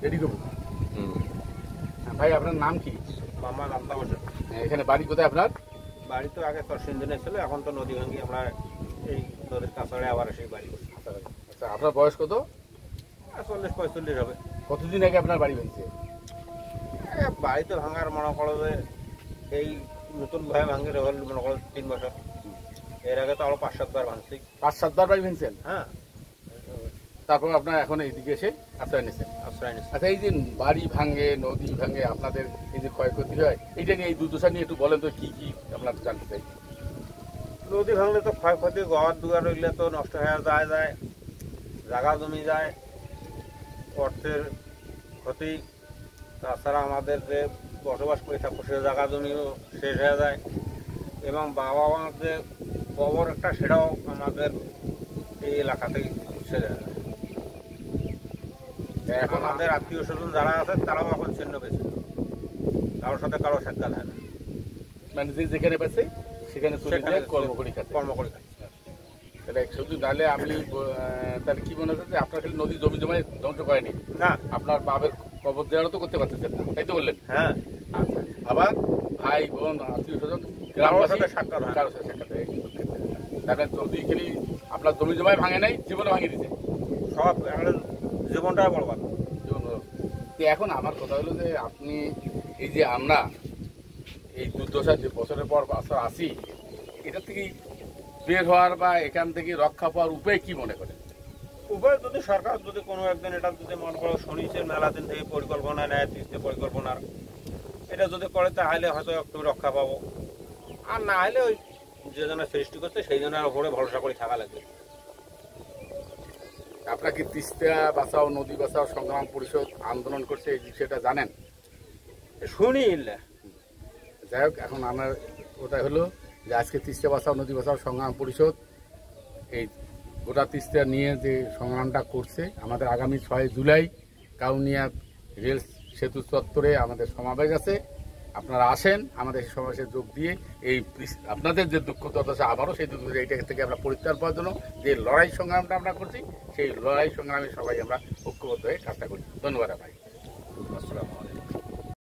Ready করবো। ভাই আপনার নাম কি? মামা নামতাম আছে। এখানে বাড়ি কোথায় আপনার? বাড়ি তো আগে করসিঞ্জনে ছিল, এখন তো নদী ভাঙ্গি আমরা এই নদীর কাছাড়ে আবার সেই বাড়ি করছি। আচ্ছা, আপনার বয়স কত? 40-45 হবে। কতদিন আগে আপনার বাড়ি ভেঙেছে? বাড়ি তো ভাঙার মনে করো যে এই নতুন ভাবে ভাঙে হল মনে করো 3 বছর। এর আগে তো আরো 5-7 বার ভাঙছি। 5-7 বার বাড়ি ভেঙেছেন? হ্যাঁ। তারপর আপনার এখন এইদিকে এসে আশ্রয় নিয়েছেন। আশ্রয় নিচ্ছি। আচ্ছা, এই যে বাড়ি ভাঙে, নদী ভাঙে, আপনাদের এই যে ক্ষয়ক্ষতি হয়, এইটা নিয়ে এই দুর্দশা নিয়ে একটু বলেন তো, কি কি আপনার জানতে চাই। নদী ভাঙলে তো ক্ষয়ক্ষতি, ঘর দুয়ার রইলে তো নষ্ট হয়ে যায়, জায়গা জমি যায়, অর্থের ক্ষতি। তাছাড়া আমাদের যে বসবাস করে থাকবো সে জায়গা জমিও শেষ হয়ে যায়, এবং বাবা মার যে কবর একটা সেটাও আমাদের এই এলাকাতেই ছেড়ে যায়। এখন আমাদের আত্মীয় স্বজন যারা আছে তারাও এখন ছিন্ন পেয়েছে, কারোর সাথে কারো সাক্ষাৎ হয় না। মানে যেখানে পাচ্ছে সেখানে কর্ম করি খাচ্ছে। তাহলে শুধু নাহলে আমি তাহলে কি মনে হচ্ছে, আপনার খালি নদী জমি জমায় ধ্বংস করেনি না, আপনার বাবার কবর দেওয়ারও তো করতে পারতেছেন না, তাই তো বললেন? হ্যাঁ। আচ্ছা, আবার ভাই বোন আত্মীয় স্বজন কারোর সাথে সাক্ষাৎ হয় না। কারোর সাথে সাক্ষাৎ হয়। তাহলে যদি খালি আপনার জমি জমায় ভাঙে নাই, জীবনে ভাঙিয়ে দিচ্ছে সব জীবনটা বরবাদ। এখন আমার কথা হলো যে আপনি এই যে আমরা এই দুর্দশা যে বছরের পর বছর আসি, এটা থেকে বের হওয়ার বা এখান থেকে রক্ষা পাওয়ার উপায় কি মনে করেন? উভয় যদি সরকার যদি কোনো একদিন এটা যদি মনে করো শুনিছে মেলা দিন থেকে পরিকল্পনা নেয়, তিস্তে পরিকল্পনার এটা যদি করে তাহলে হয়তো একটু রক্ষা পাবো, আর না হলে ওই যে জনের সৃষ্টি করছে সেই জনের উপরে ভরসা করে থাকা লাগবে। আপনারা কি তিস্তা বাঁচাও নদী বাঁচাও সংগ্রাম পরিষদ আন্দোলন করছে, এই বিষয়টা জানেন? শুনি ইল্লা। যাই হোক, এখন আমার ওটাই হলো যে আজকে তিস্তা বাঁচাও নদী বাঁচাও সংগ্রাম পরিষদ এই গোটা তিস্তা নিয়ে যে সংগ্রামটা করছে, আমাদের আগামী 6 জুলাই কাউনিয়া রেল সেতু চত্বরে আমাদের সমাবেশ আছে। আপনারা আসেন, আমাদের এই সমাবেশে যোগ দিয়ে এই আপনাদের যে দুঃখ দুর্দশা আবারও সেই দুঃখ এইটা থেকে আমরা পরিত্রাণ পাওয়ার জন্য যে লড়াই সংগ্রামটা আমরা করছি, সেই লড়াই সংগ্রামে সবাই আমরা ঐক্যবদ্ধ হয়ে কাজটা করি। ধন্যবাদ ভাই। আসসালামু আলাইকুম।